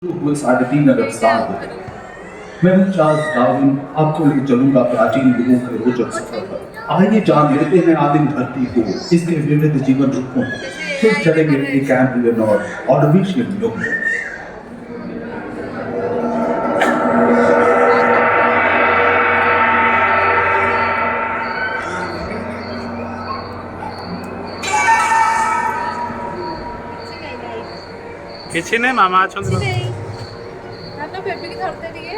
हुए 3.5 अरब साल हो गए। मैं हूं चार्ल्स डार्विन, आपको लेकर चलूंगा प्राचीन युगों के रोचक सफर पर। आइए जान लेते हैं आदिम धरती को, इसके विविध जीवन रूपों को। फिर चलेंगे प्रीकैम्ब्रियन और ऑर्डोविशियन युग में। କିଛି ନାହିଁ ମାମା ଅଛନ୍ତି କିଛି ନାହିଁ ହାତ ବେବିକି ଧରତେ ଟିକେ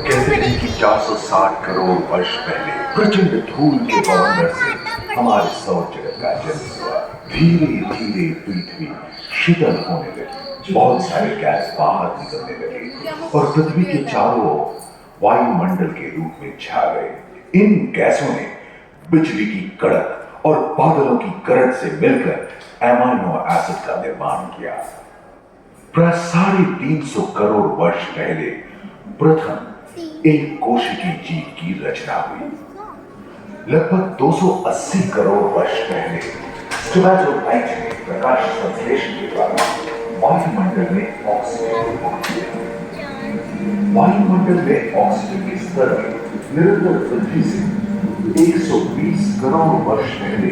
कहते हैं कि 460 करोड़ वर्ष पहले प्रचंड धूल के बवंडर से हमारे सौर जगत का जन्म हुआ। धीरे धीरे पृथ्वी शीतल होने लगी, बहुत सारे गैस बाहर निकलने लगे और पृथ्वी के चारों ओर वायुमंडल के रूप में छा गए। इन गैसों ने बिजली की कड़क और बादलों की गरज से मिलकर एमाइनो एसिड का निर्माण किया। प्राय 350 करोड़ वर्ष पहले प्रथम एक कोशिकीय जीव की रचना हुई। लगभग 280 करोड़ वर्ष पहले स्टोमेटोलाइट ने प्रकाश संश्लेषण के द्वारा वायुमंडल में ऑक्सीजन पहुंच दिया। वायुमंडल में ऑक्सीजन के स्तर में निरंतर वृद्धि से 120 करोड़ वर्ष पहले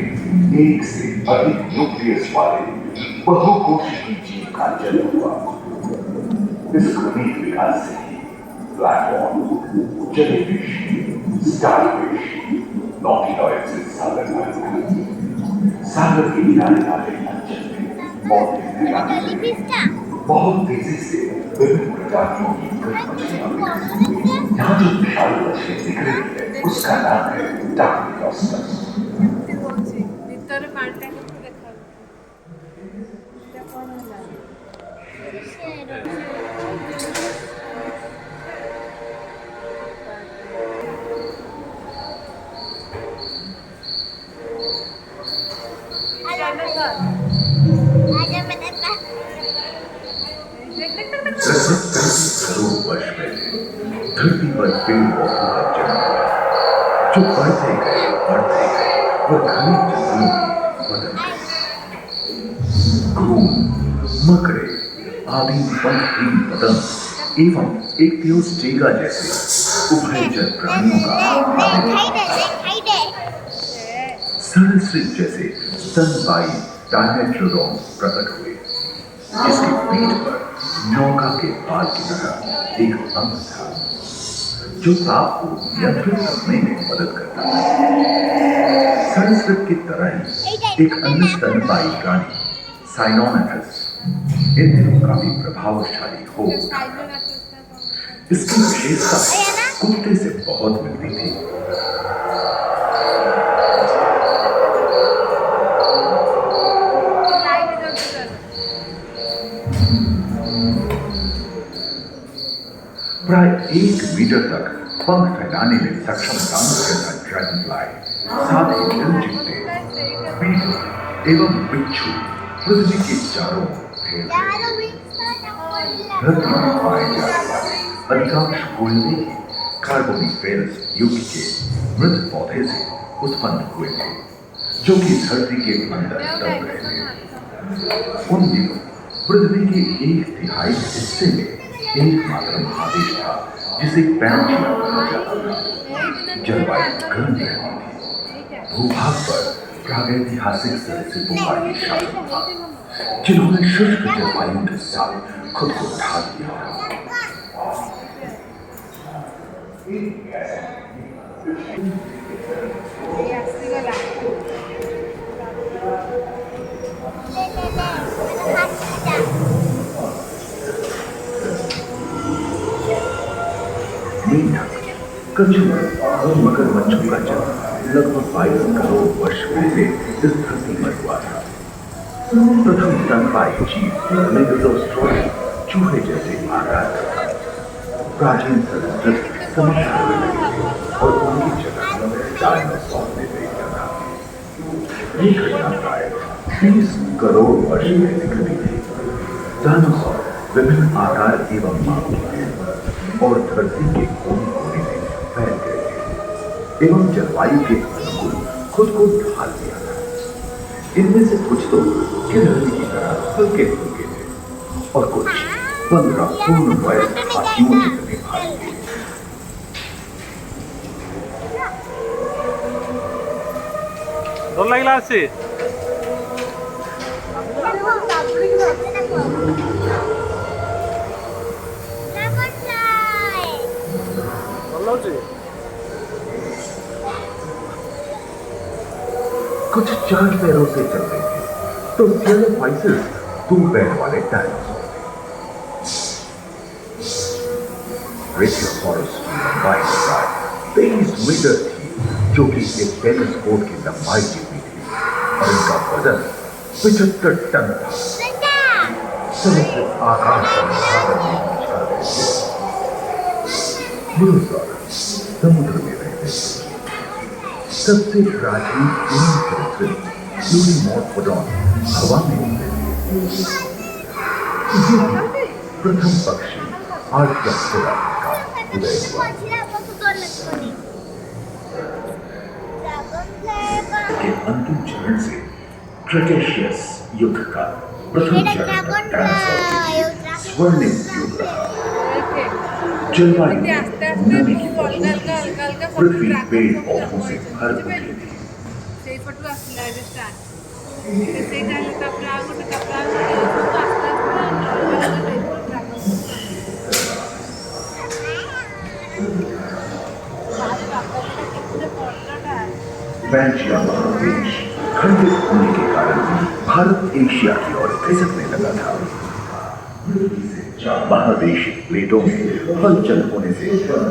एक से अधिक न्यूक्लियस वाले बहुकोशिकीय जीव का जन्म हुआ। इस क्रमिक विकास से ही प्लैंटन, जेलीफिश, स्टारफिश, नॉटिलॉइड से सागर बना। सागर के किनारे वाले अंचल में पौधे बहुत तेजी से विभिन्न प्रजातियों की कई मछलियां। यहाँ जो विशाल मछली दिख रही है उसका नाम है डार्विनोस्टस। ଭିତରେ ପାଣିଟା କେମିତି ଦେଖାଯାଉଛି ଏଟା କଣ ହେଲା करोड़ वर्ष पहले धरती पर पेड़ पौधों का जन्म हुआ, जो बढ़ते गए और घने जंगलों में बदल गए। घूम, मकड़े आदि पंखहीन पतंग एवं एक तेओस्टेगा जैसे उभयचर प्राणियों का सरीसृप जैसे स्तनपायी डायमेट्रोडॉन प्रकट हुए, जिसकी पीठ पर नौका के पाल की तरह एक अंग था जो ताप को नियंत्रित करने में मदद करता था। सरीसृप की तरह ही एक अन्य स्तनपायी प्राणी साइनोमेट्रस इन दिनों काफी प्रभावशाली हो उठा। इसकी विशेषता कुत्ते से बहुत मिलती थी। प्राय 1 मीटर तक पंख फैलाने में सक्षम दानव जैसा ड्रैगनफ्लाई, साथ ही दिलचिट्टे, बीटल एवं बिच्छू पृथ्वी के चारों ओर फैल गए। धरती में पाए जाने वाले अधिकांश कोयले कार्बोनिफेरस युग के मृत पौधे से उत्पन्न हुए थे, जो कि धरती के अंदर दब गए थे। उन दिनों पृथ्वी के 1/3 हिस्से में एकमात्र महादेश था जिसे पैंजिया कहा जाता था। जलवायु गर्म रहती थी। भूभाग पर प्रागैतिहासिक सरीसृपों का ये शासन था, जिन्होंने शुष्क जलवायु के साथ खुद को ढाल दिया था। मेंढक, कछुआ और मगरमच्छों का जन्म लगभग 22 करोड़ वर्ष पहले इस धरती पर हुआ था। प्रथम स्तनपायी जीव मेगालोस्ट्रोडी चूहे जैसे आकार का था। प्राचीन सरीसृप समाप्त होने लगे थे और उनकी जगह डायनासोर ने ले लिया था। ये घटना प्राय 30 करोड़ वर्ष पहले घटी थी। डायनासोर विभिन्न आकार एवं माप के थे और धरती के कोने कोने में फैल गए थे एवं जलवायु के अनुकूल खुद को ढाल दिया था। इनमें से कुछ तो गिलहरी की तरह हल्के फुल्के थे और कुछ 15 पूर्ण वयस्क हाथियों जितने भारी थे। डर लगला आसी कुछ 4 पैरों से चल रहे थे तो सिलोफाइसिस 2 पैर वाले डायनासोर थे। ब्रेकियोसॉरस की लंबाई प्राय 23 मीटर थी, जो कि एक टेनिस कोर्ट की लंबाई जितनी थी, और इनका वजन 75 टन था। समुद्र आकाश और सागर में बिछा रहे थे। ब्रेकियोसॉरस समुद्र में रहते थे। सबसे प्राचीन यूनिमॉर्फोडॉन हवा में उड़ते थे। प्रथम पक्षी आर्टियोप्टेरा का उदय हुआ। के अंतिम चरण से क्रेटेशियस युग का प्रथम चरण डायनासोर स्वर्णिम युग रहा। जलवायु नमी की मौजूदगी से पृथ्वी पेड़ पौधों से भर उठी थी। ସେଇପଟୁ ଆସିଲା ଏବେ ଷ୍ଟାର୍ଟ ସେଇଟା ହେଲେ ତାପରେ ଆଉ ଗୋଟେ ତାପରେ ଆଉ ଗୋଟେ ଆସ୍ତେ ଆସ୍ତେ बैंशिया महादेश खंडित होने के कारण भारत एशिया की ओर खिसकने लगा था। महादेशी प्लेटों में हलचल होने से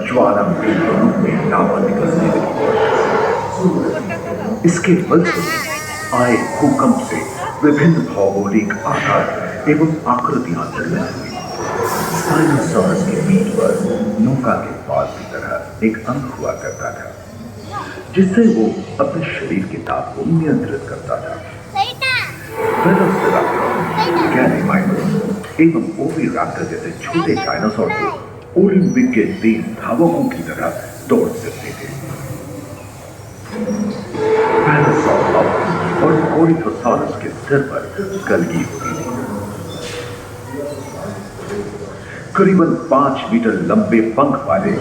ज्वालामुखी के रूप में लावा निकलने लगी। इसके फलस्वरूप आए भूकंप से विभिन्न भौगोलिक आकार एवं आकृतियां निर्मित हुई। स्पाइनोसॉरस के पीठ पर नौका के पाल की तरह एक अंग हुआ करता था, जिससे वो अपने शरीर के ताप को नियंत्रित करता था। गैलीमाइनस एवं ओविराप्टर जैसे छोटे डायनासोर को ओलंपिक के तेज धावकों की तरह दौड़ सकते थे। पैरासाउरोपस और कोरिथोसॉरस के सिर पर कलगी होती थी। करीबन 5 मीटर लंबे पंख वाले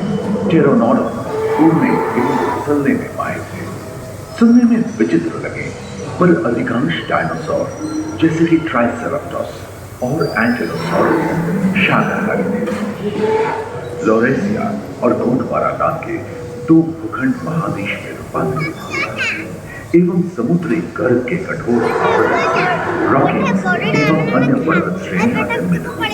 टेरोनोडोन उड़ने एवं फिसलने में माहिर थे। सुनने में विचित्र लगे, पर अधिकांश डायनासोर जैसे कि ट्राइसेराटोप्स और एंटिलोसॉरस शाकाहारी थे। लॉरेसिया और गोंडवाना नाम के 2 भूखंड महादेश में रूपांतरित हुए एवं समुद्री गर्भ के कठोर आवरण रॉकी एवं अन्य पर्वत श्रेणियां निर्मित हुई।